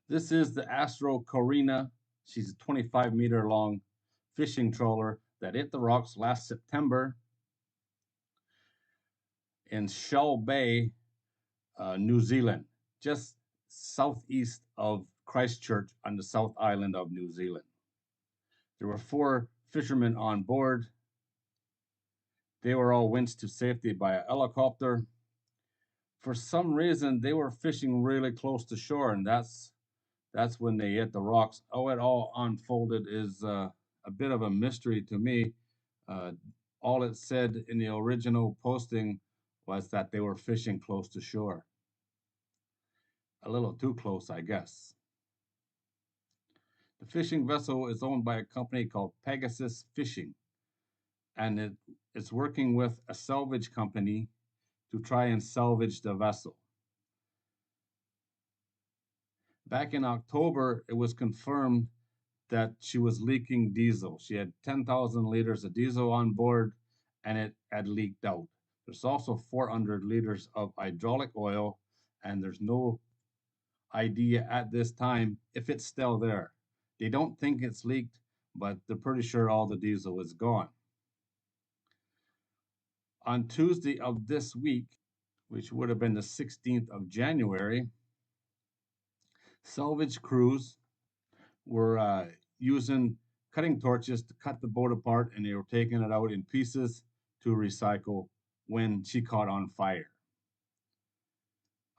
This is the Astro Corina. She's a 25-meter long fishing trawler that hit the rocks last September in Shaw Bay, New Zealand, just southeast of Christchurch on the South Island of New Zealand. There were 4 fishermen on board. They were all winched to safety by a helicopter. For some reason, they were fishing really close to shore, and that's when they hit the rocks. How it all unfolded is a bit of a mystery to me. Uh, all it said in the original posting was that they were fishing close to shore. A little too close, I guess. The fishing vessel is owned by a company called Pegasus Fishing, and it's working with a salvage company to try and salvage the vessel. Back in October, it was confirmed that she was leaking diesel. She had 10,000 liters of diesel on board and it had leaked out. There's also 400 liters of hydraulic oil, and there's no idea at this time if it's still there. They don't think it's leaked, but they're pretty sure all the diesel is gone. On Tuesday of this week, which would have been the 16th of January, salvage crews were using cutting torches to cut the boat apart, and they were taking it out in pieces to recycle when she caught on fire.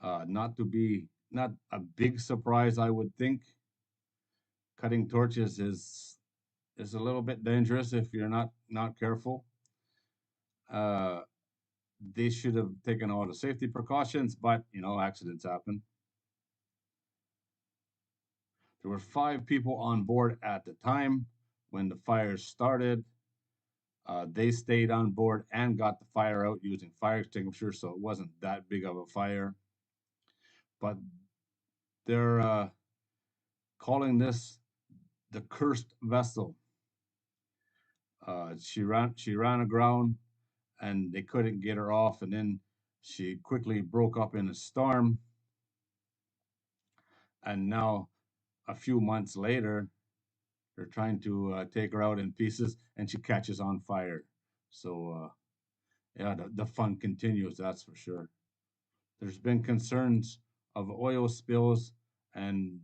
Not a big surprise, I would think. Cutting torches is a little bit dangerous if you're not careful. Uh, they should have taken all the safety precautions, but accidents happen. There were 5 people on board at the time when the fire started. They stayed on board and got the fire out using fire extinguishers, so it wasn't that big of a fire. But they're calling this the cursed vessel. She ran aground, and they couldn't get her off, and then she quickly broke up in a storm. And now, a few months later, they're trying to take her out in pieces, and she catches on fire. So yeah, the fun continues, that's for sure. There's been concerns of oil spills and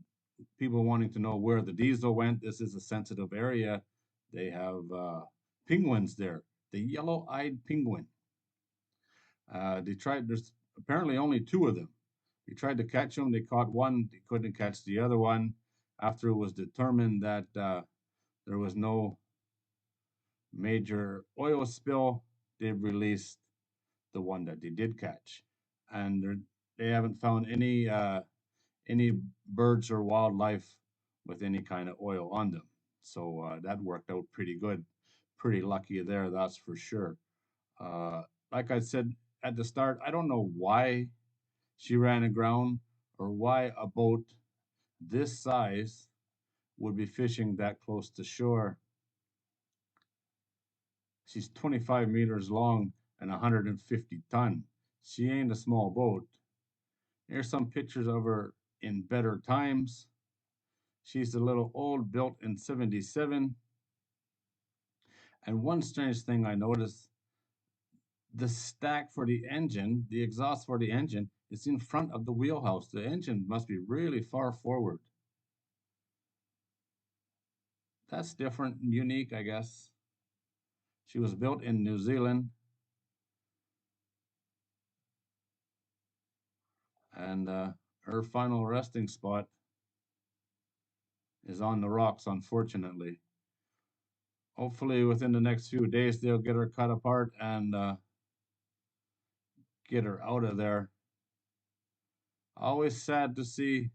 people wanting to know where the diesel went. This is a sensitive area. They have penguins there, the yellow-eyed penguin. There's apparently only 2 of them. They tried to catch them. They caught one. They couldn't catch the other one. After it was determined that there was no major oil spill, they released the one that they did catch, and they haven't found any birds or wildlife with any kind of oil on them. So that worked out pretty good. Pretty lucky there, that's for sure. Uh, like I said at the start, I don't know why she ran aground or why a boat this size would be fishing that close to shore. She's 25 meters long and 150 ton. She ain't a small boat. Here's some pictures of her in better times. She's a little old, built in 77. And one strange thing I noticed, the stack for the engine, the exhaust for the engine, is in front of the wheelhouse. The engine must be really far forward. That's different and unique, I guess. She was built in New Zealand. And her final resting spot is on the rocks, unfortunately. Hopefully, within the next few days, they'll get her cut apart and get her out of there. Always sad to see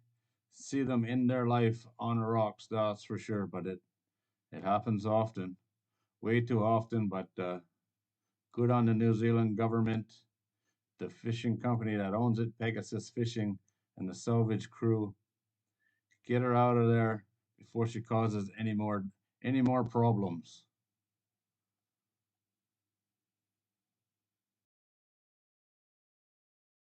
them in their life on the rocks, that's for sure. But it happens often, way too often. But good on the New Zealand government, the fishing company that owns it, Pegasus Fishing, and the salvage crew. Get her out of there before she causes any more problems.